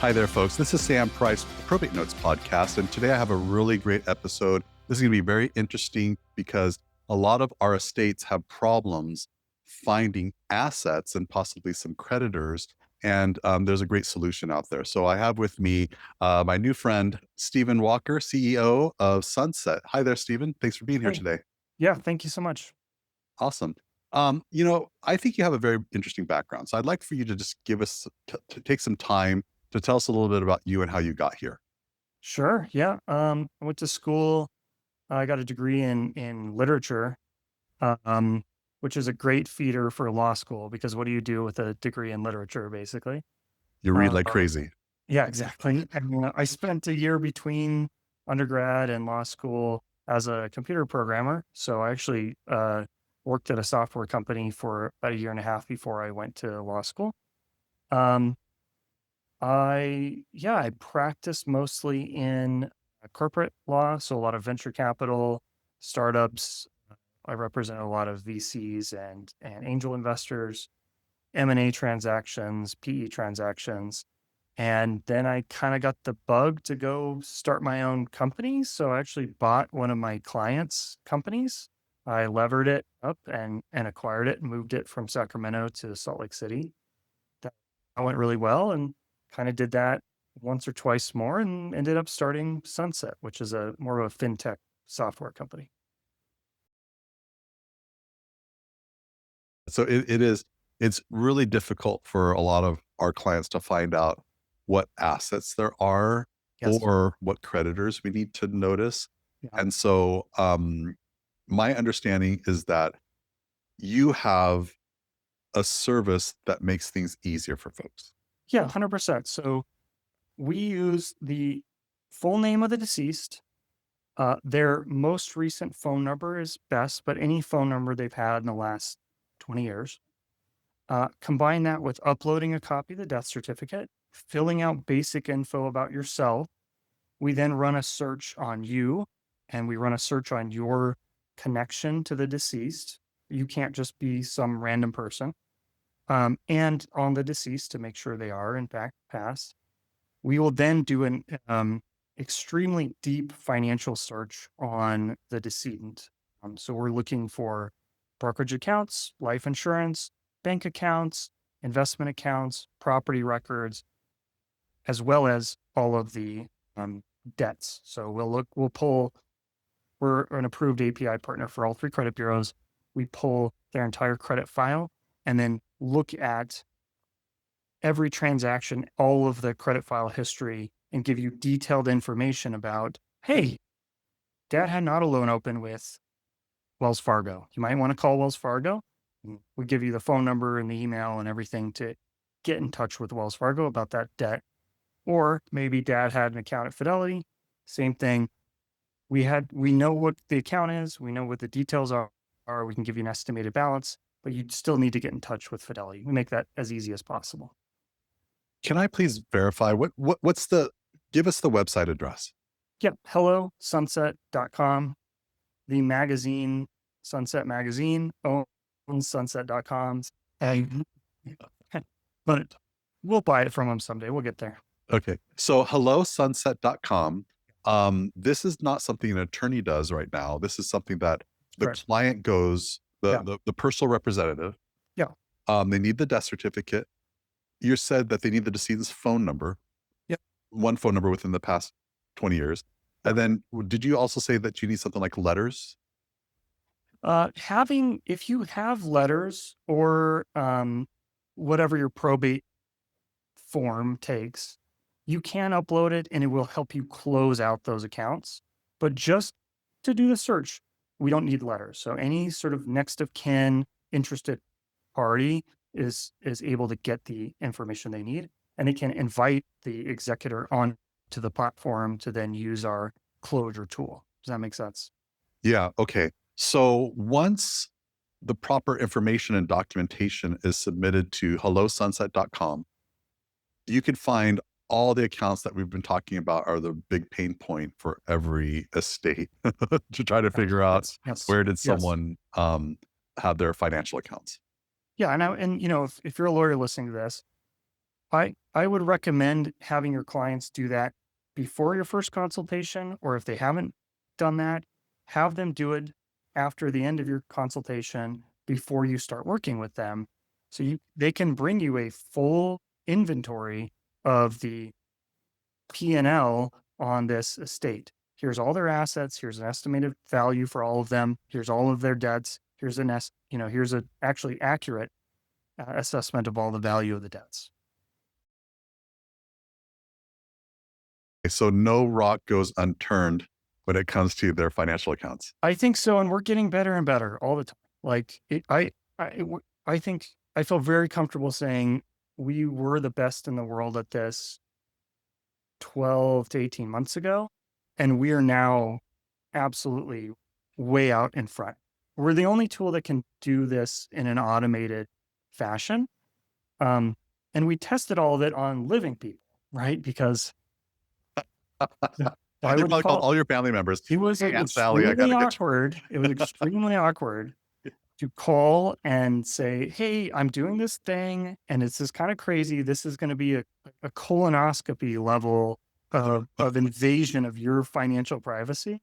Hi there, folks. This is Sam Price with the Probate Notes podcast, and today I have a really great episode. This is going to be very interesting because a lot of our estates have problems finding assets and possibly some creditors, and there's a great solution out there. So I have with me my new friend, Stephen Walker, CEO of Sunset. Hi there, Stephen. Thanks for being here Hey, today. yeah, thank you so much. Awesome. I think you have a very interesting background. So I'd like for you to just give us, to take some time to tell us a little bit about you and how you got here. Sure, yeah. I went to school. I got a degree in literature, um, which is a great feeder for law school because what do you do with a degree in literature, basically? You read like Uh, crazy. yeah, exactly. And I spent a year between undergrad and law school as a computer programmer. So I actually worked at a software company for about a year and a half before I went to law school. Um, I practice mostly in corporate law, so a lot of venture capital, startups. I represent a lot of VCs and angel investors, M&A transactions, PE transactions. And then I kind of got the bug to go start my own company. So I actually bought one of my clients' companies. I levered it up and acquired it and moved it from Sacramento to Salt Lake City. That went really well and kind of did that once or twice more and ended up starting Sunset, which is a more of a fintech software company. So it's really difficult for a lot of our clients to find out what assets there are Yes. or what creditors we need to notice. Yeah. And so, my understanding is that you have a service that makes things easier for folks. Yeah, 100%. So we use the full name of the deceased. Their most recent phone number is best, but any phone number they've had in the last 20 years. Combine that with uploading a copy of the death certificate, filling out basic info about yourself. We then run a search on you and we run a search on your connection to the deceased. You can't just be some random person. And on the deceased to make sure they are, in fact, passed. We will then do an extremely deep financial search on the decedent. So we're looking for brokerage accounts, life insurance, bank accounts, investment accounts, property records, as well as all of the debts. So we'll pull, we're an approved API partner for all three credit bureaus. We pull their entire credit file and then look at every transaction, all of the credit file history, and give you detailed information about, hey, dad had an auto loan open with Wells Fargo. You might want to call Wells Fargo. We give you the phone number and the email and everything to get in touch with Wells Fargo about that debt. Or maybe dad had an account at Fidelity. Same thing. We know what the account is. We know what the details are. We can give you an estimated balance, but you still need to get in touch with Fidelity. We make that as easy as possible. Can I please verify what's the give us the website address? Yep. Hello, sunset.com. The magazine, Sunset Magazine, owns sunset.com. And, but we'll buy it from them someday. We'll get there. Okay. So hellosunset.com. This is not something an attorney does right now. This is something that the Correct. client goes, the Yeah. the personal representative, Yeah. they need the death certificate. You said that they need the decedent's phone number, Yep. one phone number within the past 20 years. Yeah. And then did you also say that you need something like letters? If you have letters or whatever your probate form takes, you can upload it and it will help you close out those accounts. But just to do the search, we don't need letters. So any sort of next of kin interested party is able to get the information they need and they can invite the executor on to the platform to then use our closure tool. Does that make sense? Yeah. Okay. So once the proper information and documentation is submitted to hellosunset.com, you can find all the accounts that we've been talking about are the big pain point for every estate to try to Yes, figure out yes, yes, where did yes. someone have their financial accounts. Yeah, and if you're a lawyer listening to this, I would recommend having your clients do that before your first consultation, or if they haven't done that, have them do it after the end of your consultation before you start working with them. So they can bring you a full inventory of the P&L on this estate. Here's all their assets. Here's an estimated value for all of them. Here's all of their debts. Here's here's a actually accurate assessment of all the value of the debts. So no rock goes unturned when it comes to their financial accounts. I think so, and we're getting better and better all the time. Like I think I feel very comfortable saying we were the best in the world at this 12 to 18 months ago, and we are now absolutely way out in front. We're the only tool that can do this in an automated fashion. And we tested all of it on living people, right? Because I They would probably called call all your family members. it was Hey, Aunt Sally, I extremely gotta get awkward. It was extremely awkward to call and say, "Hey, I'm doing this thing, and it's just kind of crazy. This is going to be a colonoscopy level of invasion of your financial privacy.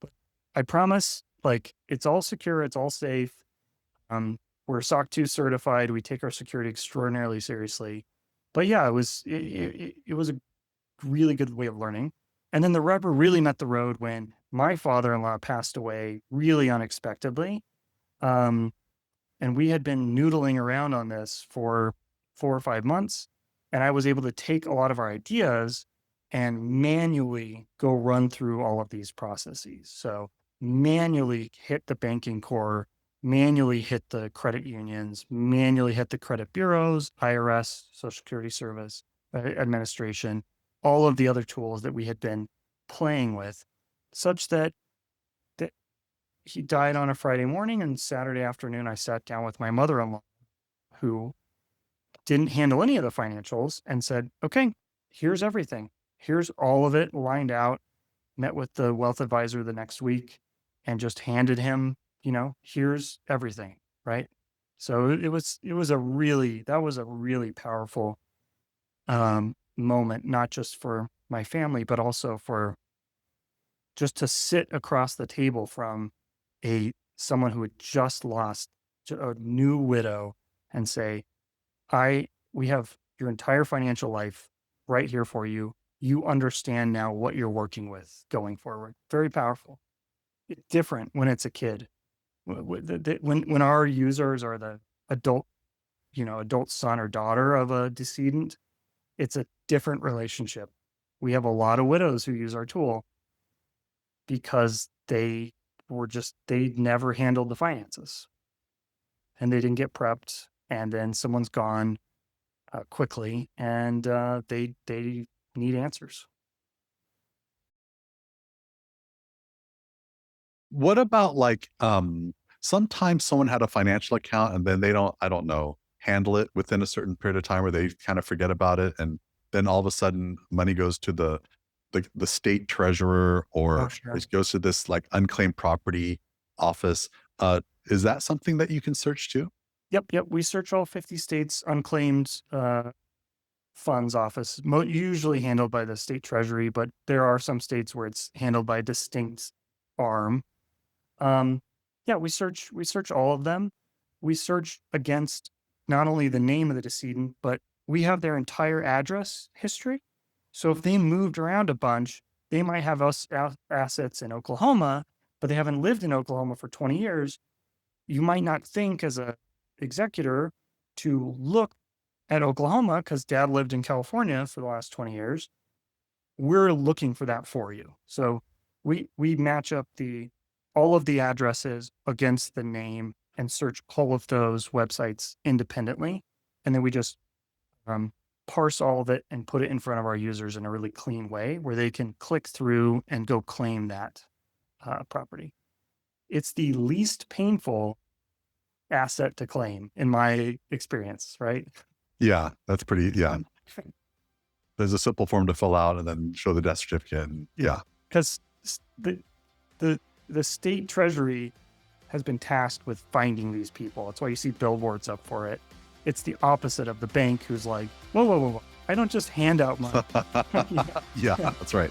But I promise, like, it's all secure, it's all safe. We're SOC 2 certified. We take our security extraordinarily seriously." But yeah, it was a really good way of learning. And then the rubber really met the road when my father-in-law passed away really unexpectedly. Um, and we had been noodling around on this for 4 or 5 months. And I was able to take a lot of our ideas and manually go run through all of these processes. So manually hit the banking core, manually hit the credit unions, manually hit the credit bureaus, IRS, Social Security Service, Administration, all of the other tools that we had been playing with, such that he died on a Friday morning, and Saturday afternoon, I sat down with my mother-in-law, who didn't handle any of the financials, and said, "Okay, here's everything. Here's all of it lined out." Met with the wealth advisor the next week and just handed him, here's everything, right? So that was a really powerful moment, not just for my family, but also for just to sit across the table from someone who had just lost a new widow and say, we have your entire financial life right here for you. You understand now what you're working with going forward. Very powerful. It's different when it's a kid. When our users are the adult, adult son or daughter of a decedent, it's a different relationship. We have a lot of widows who use our tool because they never handled the finances and they didn't get prepped. And then someone's gone quickly, and they need answers. What about sometimes someone had a financial account and then they don't, I don't know, handle it within a certain period of time where they kind of forget about it, and then all of a sudden money goes to the state treasurer, Oh, or sure. it goes to this like unclaimed property office. Is that something that you can search too? Yep. We search all 50 states unclaimed funds office, usually handled by the state treasury, but there are some states where it's handled by a distinct arm. Yeah, we search all of them. We search against not only the name of the decedent, but we have their entire address history. So if they moved around a bunch, they might have assets in Oklahoma, but they haven't lived in Oklahoma for 20 years. You might not think as a executor to look at Oklahoma because dad lived in California for the last 20 years. We're looking for that for you. So we match up all of the addresses against the name and search all of those websites independently. And then we just parse all of it and put it in front of our users in a really clean way where they can click through and go claim that property. It's the least painful asset to claim in my experience, right? Yeah, that's pretty. Yeah, there's a simple form to fill out and then show the death certificate. And yeah, Because the state treasury has been tasked with finding these people. That's why you see billboards up for it. It's the opposite of the bank who's like, whoa, whoa, whoa, whoa. I don't just hand out money. Yeah. Yeah, Yeah. that's right.